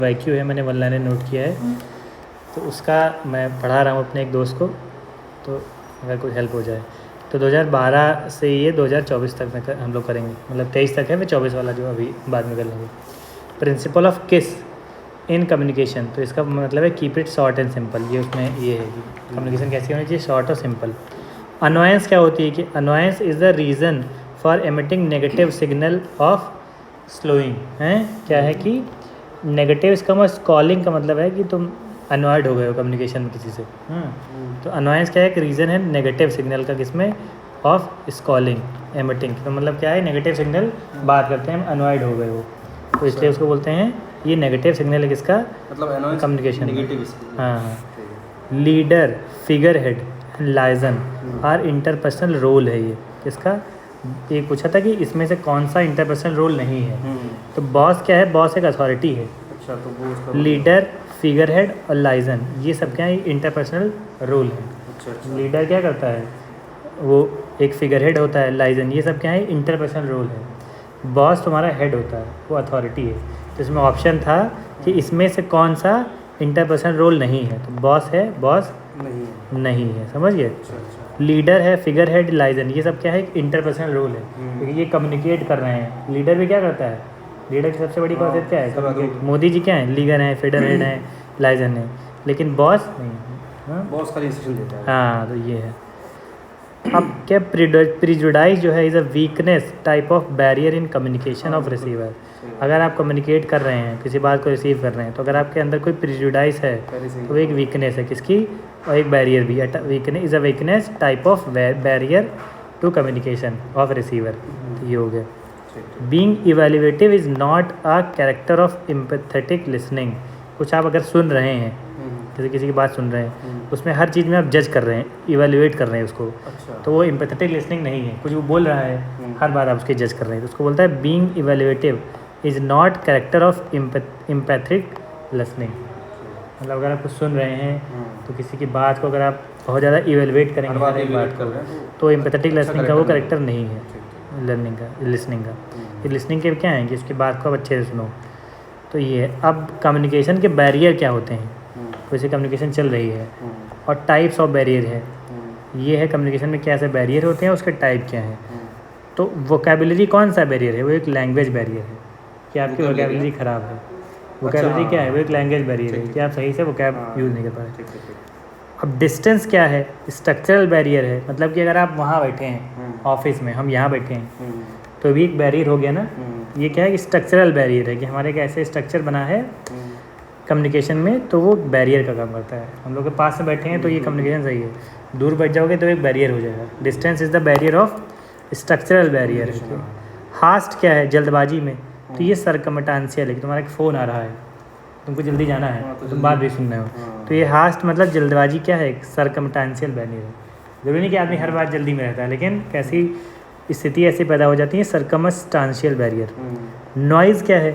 वाईक्यू है, मैंने 1 liner note किया है, तो उसका मैं पढ़ा रहा हूँ अपने एक दोस्त को, तो अगर कुछ हेल्प हो जाए तो 2012 से ये 2024 तक में हम लोग करेंगे, मतलब 23 तक है, मैं 24 वाला जो अभी बाद में कर लेंगे। प्रिंसिपल ऑफ किस इन कम्युनिकेशन, तो इसका मतलब है keep it short and simple. ये उसमें ये है कि कम्युनिकेशन कैसी होनी चाहिए, शॉर्ट और सिंपल। अनोयंस क्या होती है कि annoyance is the reason for emitting negative signal of slowing. हैं क्या है कि नेगेटिव, इसका मतलब कॉलिंग का मतलब है कि तुम अनॉयड हो गए हो कम्युनिकेशन में किसी से। तो अनॉयंस क्या है, एक रीज़न है नेगेटिव सिग्नल का, किसमें, ऑफ स्कॉलिंग एमिटिंग। तो मतलब क्या है, नेगेटिव सिग्नल बात करते हैं हम, अनॉयड हो गए हो, तो इसलिए उसको बोलते हैं ये नेगेटिव सिग्नल है किसका, मतलब कम्युनिकेशन नेगेटिव। हाँ। Leader, figurehead, liaison or interpersonal role है ये किसका। ये पूछा था कि इसमें से कौन सा इंटरपर्सनल रोल नहीं है। तो बॉस क्या है, बॉस एक अथॉरिटी है। अच्छा, तो वो उसका लीडर, फिगर हेड और लाइजन, ये सब क्या है, इंटरपर्सनल रोल है। अच्छा। लीडर क्या करता है, वो एक फिगर हेड होता है, लाइजन, ये सब क्या है, इंटरपर्सनल रोल है। बॉस तुम्हारा हेड होता है, वो अथॉरिटी है। तो इसमें ऑप्शन था कि इसमें से कौन सा इंटरपर्सनल रोल नहीं है, तो बॉस है, बॉस नहीं है, समझ गए। अच्छा। लीडर है, फिगर हेड, लाइजन, ये सब क्या है, इंटरपर्सनल रोल है, क्योंकि ये कम्युनिकेट कर रहे हैं। लीडर भी क्या करता है, लीडर की सबसे बड़ी खासियत क्या है, कम्युनिकेट। मोदी जी क्या है, लीडर हैं, फिगर हेड हैं, लाइजन है, लेकिन बॉस नहीं है। बॉस खाली इंस्ट्रक्शन देता है। हाँ, तो ये है। अब क्या, प्रिजुडाइज जो है is a weakness type of barrier in communication of receiver. अगर आप कम्युनिकेट कर रहे हैं, किसी बात को रिसीव कर रहे हैं, तो अगर आपके अंदर कोई प्रिजुडाइज है तो एक वीकनेस है किसकी, और एक बैरियर भी। Weakness is a weakness type of barrier to communication of receiver. तो ये हो गया। Being evaluative is not a character of empathetic listening. कुछ आप अगर सुन रहे हैं, जैसे किसी की बात सुन रहे हैं, उसमें हर चीज़ में आप जज कर रहे हैं, इवेल्युएट कर रहे हैं उसको, तो वो एम्पैथेटिक लिसनिंग नहीं है। कुछ वो बोल रहा है, हर बात आप उसकी जज कर रहे हैं, तो उसको बोलता है being evaluative is not character of empathic listening. मतलब अगर आप कुछ सुन रहे हैं तो किसी की बात को अगर आप बहुत ज़्यादा इवेल्युएट करेंगे हर एक बात को, तो एम्पैथेटिक लिसनिंग का वो कैरेक्टर नहीं है, लर्निंग का, लिसनिंग का। ये लिसनिंग के क्या हैं कि उसकी बात को आप अच्छे से सुनो। तो ये है। अब कम्युनिकेशन के बैरियर क्या होते हैं, वैसे कम्युनिकेशन चल रही है, और टाइप्स ऑफ बैरियर है। ये है कम्युनिकेशन में क्या ऐसे बैरियर होते हैं, उसके टाइप क्या हैं। तो वोकेबलरी कौन सा बैरियर है, वो एक लैंग्वेज बैरियर है कि आपकी वोकेबलरी ख़राब है। वोकेबलरी क्या है, वो एक लैंग्वेज बैरियर है कि आप सही से वोकैब यूज़ नहीं कर पा रहे। अब डिस्टेंस क्या है, स्ट्रक्चरल बैरियर है। मतलब कि अगर आप वहाँ बैठे हैं ऑफिस में, हम यहाँ बैठे हैं, तो भी एक बैरियर हो गया ना। ये क्या है, स्ट्रक्चरल बैरियर है कि हमारे एक ऐसे स्ट्रक्चर बना है कम्युनिकेशन में, तो वो बैरियर का काम करता है। हम लोग के पास में बैठे हैं तो ये कम्युनिकेशन सही है, दूर बैठ जाओगे तो एक बैरियर हो जाएगा। Distance is the barrier of structural barrier है। हास्ट क्या है, जल्दबाजी में, तो ये सरकमटांशियल है कि तुम्हारा एक फ़ोन आ रहा है, तुमको जल्दी जाना है, तुम बात भी सुन रहे हो, तो ये हास्ट मतलब जल्दबाजी क्या है, एक सरकमटांशियल बैरियर है। जरूरी नहीं कि आदमी हर बात जल्दी में रहता है, लेकिन कैसी स्थिति ऐसी पैदा हो जाती है, सरकमस्टांशियल बैरियर। नॉइज़ क्या है,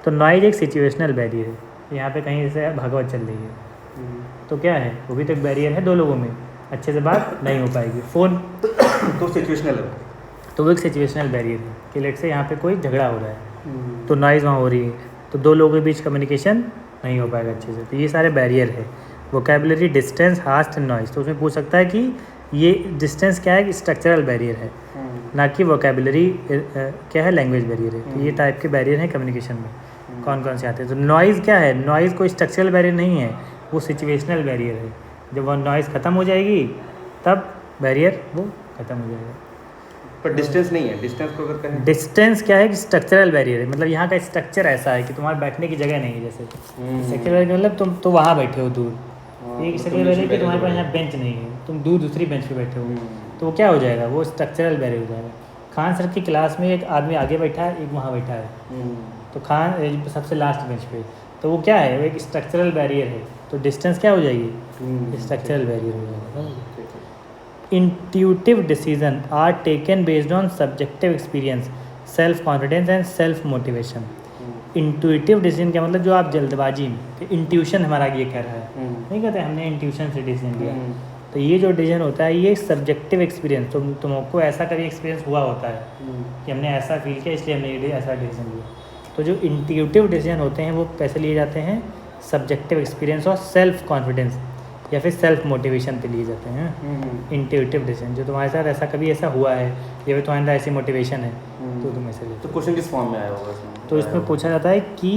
तो नॉइज़ एक सिचुएशनल बैरियर है। यहाँ पे कहीं जैसे भगवत चल रही है, तो क्या है, वो भी तो एक बैरियर है, दो लोगों में अच्छे से बात नहीं हो पाएगी। फ़ोन तो सिचुएशनल है, तो वो एक सिचुएशनल बैरियर है कि लेट से यहाँ पे कोई झगड़ा हो रहा है, तो नॉइज़ वहाँ हो रही है, तो दो लोगों के बीच कम्युनिकेशन नहीं हो पाएगा अच्छे से। तो ये सारे बैरियर है। Vocabulary, distance, hast and noise. तो उसमें पूछ सकता है कि ये डिस्टेंस क्या है, स्ट्रक्चरल बैरियर है, ना कि वोकेबलरी क्या है, लैंग्वेज बैरियर है। तो ये टाइप के बैरियर हैं कम्युनिकेशन में, कौन कौन से आते हैं। तो नॉइज़ क्या है, नॉइज़ कोई स्ट्रक्चरल बैरियर नहीं है, वो सिचुएशनल बैरियर है। जब वो नॉइज़ ख़त्म हो जाएगी तब बैरियर वो ख़त्म हो जाएगा। पर डिस्टेंस नहीं है। डिस्टेंस को अगर कहें, डिस्टेंस क्या है कि स्ट्रक्चरल बैरियर है। मतलब यहाँ का स्ट्रक्चर ऐसा है कि तुम्हारे बैठने की जगह नहीं है। जैसे स्ट्रक्चरल बैरियर मतलब तुम तो वहाँ बैठे हो दूर, एक स्ट्रक्चरल बैरियर कि तुम्हारे पास यहाँ बेंच नहीं है, तुम दूर दूसरी बेंच पे बैठे हो, तो वो क्या हो जाएगा, वो स्ट्रक्चरल बैरियर हो जाएगा। खान सर की क्लास में एक आदमी आगे बैठा है, एक वहाँ बैठा है, तो खान सबसे लास्ट बेंच पे, तो वो क्या है, वो एक स्ट्रक्चरल बैरियर है। तो डिस्टेंस क्या हो जाएगी, स्ट्रक्चरल बैरियर हो जाएगा। Intuitive decision are taken based on subjective experience, self confidence and self motivation. Intuitive decision क्या मतलब, जो आप जल्दबाजी में, इंट्यूशन हमारा ये कह रहा है, नहीं कहते हमने इंट्यूशन से डिसीजन लिया, तो ये जो डिसीजन होता है ये सब्जेक्टिव एक्सपीरियंस, तुमको ऐसा कभी एक्सपीरियंस हुआ होता है कि हमने ऐसा फील किया इसलिए हमने ये ऐसा डिसीजन लिया। तो जो इंट्यूटिव डिसीजन होते हैं वो कैसे लिए जाते हैं, सब्जेक्टिव एक्सपीरियंस और सेल्फ कॉन्फिडेंस या फिर सेल्फ मोटिवेशन पे लिए जाते हैं। इंट्यूटिव डिसीजन जो तुम्हारे साथ ऐसा कभी ऐसा हुआ है या फिर तुम्हारे अंदर ऐसी मोटिवेशन है तो तुम ऐसे लेते तो क्वेश्चन किस फॉर्म में आया होगा इसमें? हो। तो इसमें पूछा जाता है कि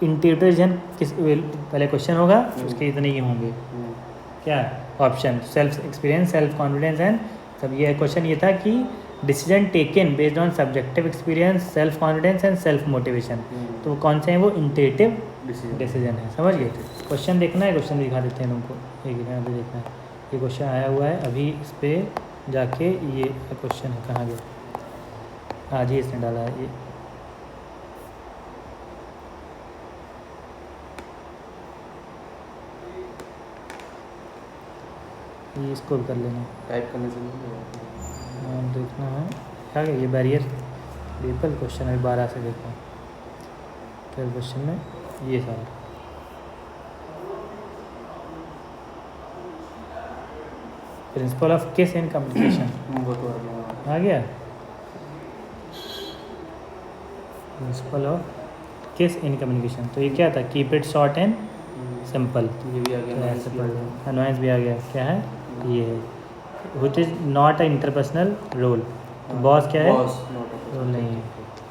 इंट्यूटिव डिसीजन किस, पहले क्वेश्चन होगा उसके इतने ही होंगे, क्या option, self experience, self confidence and सब। ये क्वेश्चन ये था कि decision taken based on subjective experience, self confidence and self motivation, तो वो कौन से हैं, वो इंट्यूटिव डिसीजन है। समझ गए? क्वेश्चन देखना है, क्वेश्चन दिखा देते हैं तुमको, एक यहाँ पे देखना है, ये क्वेश्चन आया हुआ है अभी, इस पर जाके ये क्वेश्चन है, कहाँ गया, आज ही इसने डाला है ये इसको भी कर लेना, टाइप करने से नहीं देखना है क्या है ये बैरियर पीपल क्वेश्चन है 12 से देखो क्या क्वेश्चन में ये सारा प्रिंसिपल ऑफ किस इन कम्युनिकेशन वो तो आ गया, प्रिंसिपल ऑफ किस इन कम्युनिकेशन। तो ये क्या था, keep it short and simple, ये भी आ गया, ऐसे पढ़ लो। अनवाइंस भी आ गया, क्या है ये है, which is not a interpersonal role, boss क्या है, रोल नहीं है।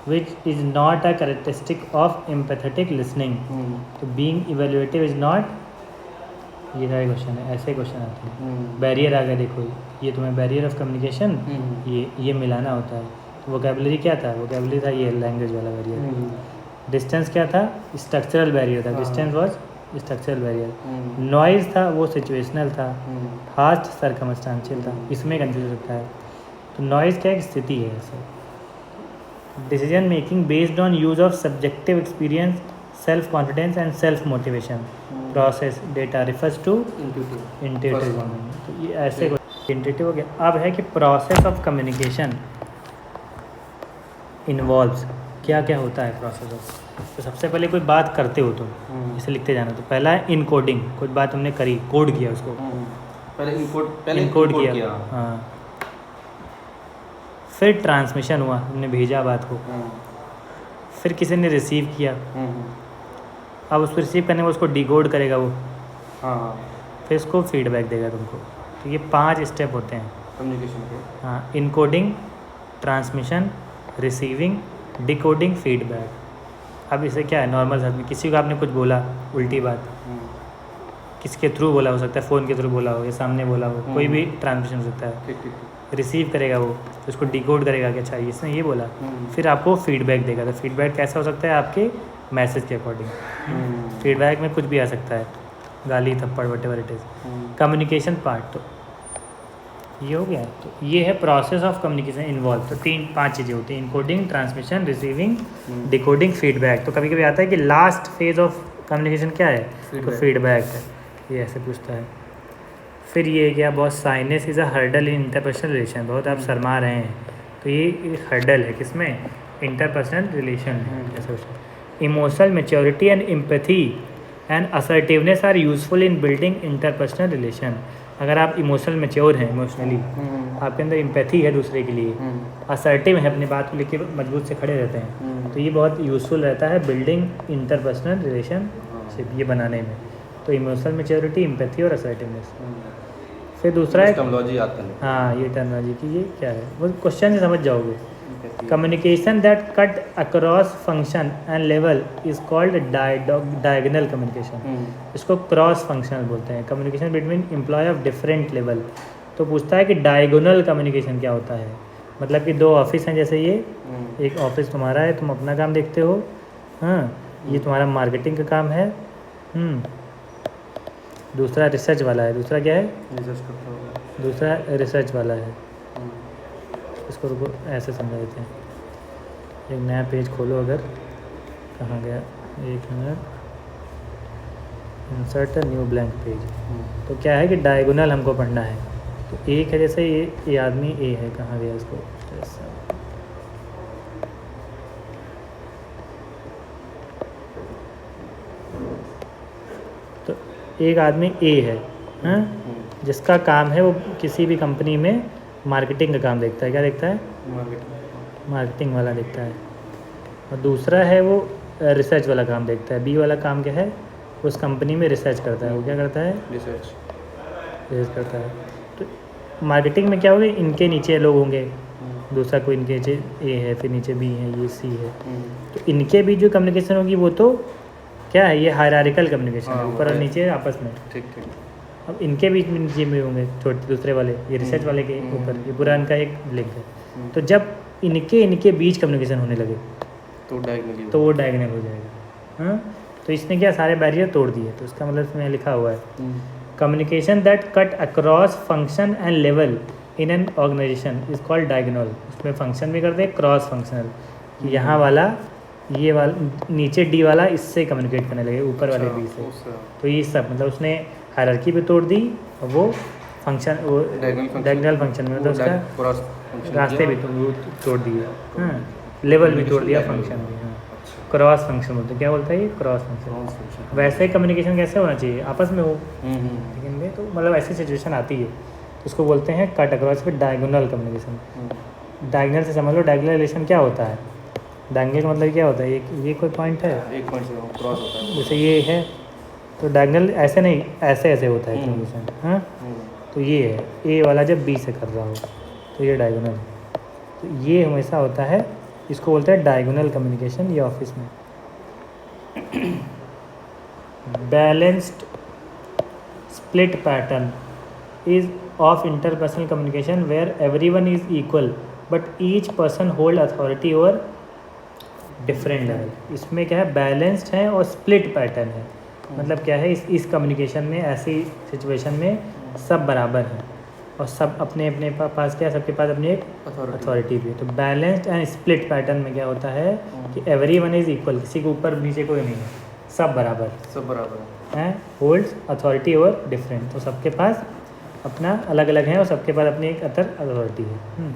Which is not a characteristic of empathetic listening, तो बीइंग इवेल्युएटिव इज़ नॉट, ये सारे क्वेश्चन है, ऐसे क्वेश्चन आते हैं। बैरियर आ गया, देखो ये तुम्हें बैरियर ऑफ कम्युनिकेशन, ये मिलाना होता है। तो वोकैबुलरी क्या था, वोकैबुलरी था ये लैंग्वेज वाला बैरियर। डिस्टेंस क्या था, स्ट्रक्चरल बैरियर था, distance was structural barrier. Noise था वो सिचुएशनल था, हास्ट सरकमस्टांशियल था, इसमें कंफ्यूज होता है। तो नॉइज़ क्या एक स्थिति है ऐसे। Decision making based on use of subjective experience, self confidence and self motivation, process data refers to intuitive. तो ये ऐसे इंट्यूटिव हो गया। अब है कि प्रोसेस ऑफ कम्युनिकेशन इन्वॉल्व्स, क्या क्या होता है प्रोसेस ऑफ। तो सबसे पहले कोई बात करते हो तुम, इसे लिखते जाना। तो पहला है इनकोडिंग, कुछ बात तुमने करी, कोड किया उसको, पहले इनकोड किया, हाँ। फिर ट्रांसमिशन हुआ, तुमने भेजा बात को, फिर किसी ने रिसीव किया, अब उसको रिसीव करने में उसको डिकोड करेगा वो, हाँ, फिर उसको फीडबैक देगा तुमको। तो ये 5 स्टेप होते हैं कम्युनिकेशन के, हाँ, encoding, transmission, receiving, decoding, feedback. अब इसे क्या है, नॉर्मल शब्द में किसी को आपने कुछ बोला उल्टी बात, किसके थ्रू बोला, हो सकता है फ़ोन के थ्रू बोला हो या सामने बोला हो, कोई भी ट्रांसमिशन हो सकता है। ठीक ठीक। रिसीव करेगा वो, तो उसको डिकोड करेगा कि अच्छा इसने ये बोला, फिर आपको फीडबैक देगा। तो फीडबैक कैसा हो सकता है, आपके मैसेज के अकॉर्डिंग। फीडबैक में कुछ भी आ सकता है, गाली थप्पड़ what ever it is. Communication part तो ये हो गया। तो ये है प्रोसेस ऑफ कम्युनिकेशन इन्वॉल्व। तो 3-5 चीज़ें होती हैं, encoding, transmission, receiving, decoding, feedback. तो कभी कभी आता है कि लास्ट फेज ऑफ कम्युनिकेशन क्या है, तो फीडबैक है, ये ऐसे पूछता है। फिर ये क्या, बहुत shyness is a hurdle in interpersonal relation, बहुत आप शर्मा रहे हैं, तो ये एक हर्डल है किसमें, इंटरपर्सनल रिलेशन है, ऐसे। Emotional maturity and empathy and assertiveness are useful in building interpersonal relation. अगर आप इमोशनल मैच्योर हैं, इमोशनली आपके अंदर एम्पैथी है दूसरे के लिए, असर्टिव है, अपनी बात को लेकर मजबूत से खड़े रहते हैं, तो ये बहुत यूजफुल रहता है बिल्डिंग इंटरपर्सनल रिलेशनशिप ये बनाने में। तो इमोशनल मैच्योरिटी, एम्पैथी और असर्टिवनेस। फिर दूसरा है टर्मिनोलॉजी आता है, हाँ, ये टर्मिनोलॉजी की ये क्या है, वो क्वेश्चन से समझ जाओगे। Communication that cut across function and level is called diagonal communication. इसको क्रॉस फंक्शनल बोलते हैं, communication between employ of different level. तो पूछता है कि डायगोनल कम्युनिकेशन क्या होता है, मतलब कि 2 ऑफिस हैं, जैसे ये एक ऑफिस तुम्हारा है, तुम अपना काम देखते हो, हाँ, ये तुम्हारा मार्केटिंग का काम है, दूसरा रिसर्च वाला है, दूसरा क्या है, रिसर्च करता होगा, दूसरा रिसर्च वाला है। इसको रुको ऐसे समझा देते हैं, एक नया पेज खोलो, अगर कहाँ गया, 1 minute, insert new blank page. तो क्या है कि डायगोनल हमको पढ़ना है। तो एक है, जैसे ये आदमी ए है, कहाँ गया इसको, तो एक आदमी ए है, हाँ, जिसका काम है वो किसी भी कंपनी में मार्केटिंग का काम देखता है, क्या देखता है, मार्केटिंग वाला देखता है। और दूसरा है वो रिसर्च वाला काम देखता है, बी वाला काम क्या है, उस कंपनी में रिसर्च करता है। वो क्या करता है, रिसर्च करता है। तो मार्केटिंग में क्या होगा, इनके नीचे लोग होंगे, दूसरा कोई इनके नीचे ए है, फिर नीचे बी है, ये सी है, तो इनके बीच जो कम्युनिकेशन होगी वो तो क्या है, ये हायरार्किकल कम्युनिकेशन है, हाँ, ऊपर और है। नीचे आपस में। ठीक ठीक। अब इनके बीच में नीचे में होंगे छोटे दूसरे वाले, ये रिसर्च वाले के ऊपर, ये पूरा इनका एक लिंक है। तो जब इनके बीच कम्युनिकेशन होने लगे तो डायगोनली तो वो डायगोनल हो जाएगा। हाँ, तो इसने क्या सारे बैरियर तोड़ दिए। तो इसका मतलब इसमें लिखा हुआ है communication that cut across function and level in an organisation is called diagonal. उसमें फंक्शन भी करते हैं क्रॉस फंक्शनल, कि यहाँ वाला ये वाला नीचे डी वाला इससे कम्युनिकेट करने लगे ऊपर वाले बी से। तो ये सब मतलब उसने हायरार्की भी तोड़ दी, और वो फंक्शन, वो डायगोनल फंक्शन में मतलब उसका रास्ते भी तोड़ दिए, हाँ, लेवल भी तोड़ दिया, फंक्शन भी। हाँ, क्रॉस फंक्शन बोलते हैं। क्या बोलता है ये, क्रॉस फंक्शन। वैसे कम्युनिकेशन कैसे होना चाहिए, आपस में हो, लेकिन में तो मतलब ऐसी सिचुएशन आती है, उसको बोलते हैं कट अक्रॉस, फिर डायगोनल कम्युनिकेशन। डायगोनल से समझ लो, डायगोनल रिलेशन क्या होता है, डायगोनल का मतलब क्या होता है, ये कोई पॉइंट है, एक पॉइंट से क्रॉस होता है, जैसे ये है, तो डायगोनल ऐसे नहीं, ऐसे ऐसे होता है कम्युनिकेशन। हाँ, तो ये है ए वाला जब बी से कर रहा हो तो ये डायगोनल है। तो ये हमेशा होता है, इसको बोलते हैं डायगोनल कम्युनिकेशन। ये ऑफिस में balanced split pattern is of interpersonal communication where everyone is equal but each person hold authority over different level. इसमें क्या है, बैलेंस्ड है और स्प्लिट पैटर्न है। मतलब क्या है, इस कम्युनिकेशन में, ऐसी सिचुएशन में सब बराबर हैं और सब अपने अपने पास क्या है, सबके पास अपनी एक अथॉरिटी भी है। तो बैलेंस्ड एंड स्प्लिट पैटर्न में क्या होता है कि एवरी वन इज इक्वल, किसी के ऊपर नीचे कोई नहीं है, सब बराबर हैं, होल्ड्स अथॉरिटी ओवर डिफरेंट। तो सबके पास अपना अलग अलग है और सबके पास अपनी एक अथॉरिटी है।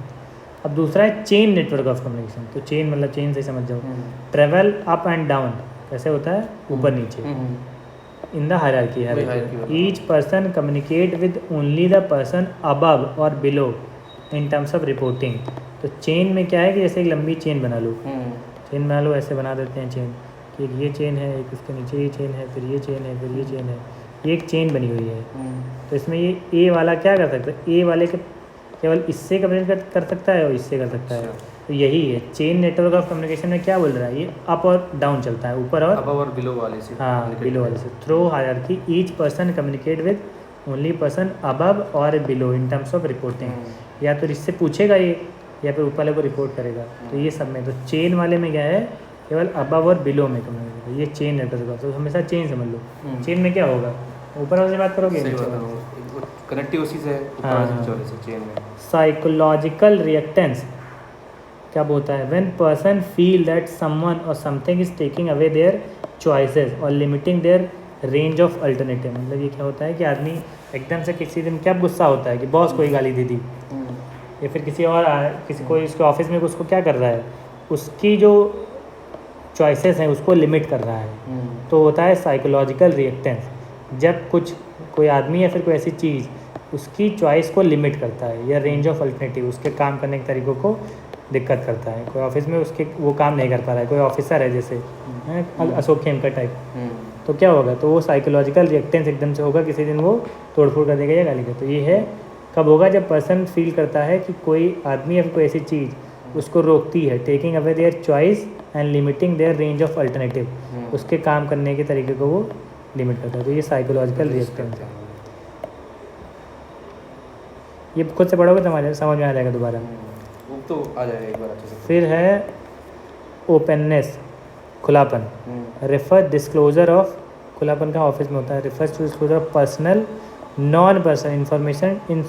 अब दूसरा है चेन नेटवर्क ऑफ कम्युनिकेशन। तो चेन मतलब चेन से समझ जाओ, ट्रेवल अप एंड डाउन कैसे होता है, ऊपर नीचे, in the hierarchy. Each person communicate with only the person above और below in terms of reporting. तो चेन में क्या है कि जैसे एक लंबी चेन बना लो, चेन बना लो, ऐसे बना देते हैं चेन कि एक ये चेन है, एक इसके नीचे ये चेन है, फिर ये चेन है, फिर ये चेन है, ये एक चेन बनी हुई है। तो इसमें ये ए वाला क्या कर सकता है, ए वाले के केवल इससे कम्युनिकेट कर सकता है और इससे कर सकता है। तो यही है चेन नेटवर्क ऑफ कम्युनिकेशन में क्या बोल रहा है, ये अप और डाउन चलता है, ऊपर और बिलो वाले से। हाँ, बिलो वाले से। Through hierarchy each person communicate with only person above और below in terms of reporting. या तो इससे पूछेगा ये, या फिर ऊपर वाले को रिपोर्ट करेगा। तो ये सब में, तो चेन वाले में क्या है, केवल अबव और बिलो में कम्युनिकेट। ये चेन नेटवर्क ऑफ, तो हमेशा चेन समझ लो। चेन में क्या होगा, ऊपर वाले से बात करोगे, कनेक्टिव उसी से चेन में। साइकोलॉजिकल रिएक्टेंस क्या बोलता है, when person feel that someone और something is taking away their choices और limiting their range of alternative. मतलब ये क्या होता है कि आदमी एकदम से किसी दिन क्या गुस्सा होता है कि बॉस कोई गाली दे दी, या फिर किसी और किसी कोई उसके ऑफिस में उसको क्या कर रहा है, उसकी जो चॉइसेस हैं उसको लिमिट कर रहा है। तो होता है साइकोलॉजिकल रिएक्टेंस, जब कोई आदमी या फिर कोई ऐसी चीज़ उसकी चॉइस को लिमिट करता है या रेंज ऑफ अल्टरनेटिव, उसके काम करने के तरीक़ों को दिक्कत करता है। कोई ऑफिस में उसके वो काम नहीं कर पा रहा है, कोई ऑफिसर है जैसे अशोक खेमकर टाइप, तो क्या होगा, तो वो साइकोलॉजिकल रिएक्टेंस एकदम से होगा, किसी दिन वो तोड़फोड़ कर देगा या गाली का। तो ये है कब होगा, जब पर्सन फील करता है कि कोई आदमी या फिर कोई ऐसी चीज़ उसको रोकती है, taking away their choice and limiting their range of alternative, उसके काम करने के तरीके को वो लिमिट करता है। तो ये साइकोलॉजिकल रिएक्टेंस है। ये खुद से पढ़ोगे तो समझ में आ जाएगा दोबारा, वो तो आ जाएगा एक बार अच्छे से। फिर है ओपननेस, खुलापन। रेफर डिस्क्लोजर ऑफ, खुलापन का ऑफिस में होता है, refers to disclosure of personal non personal information in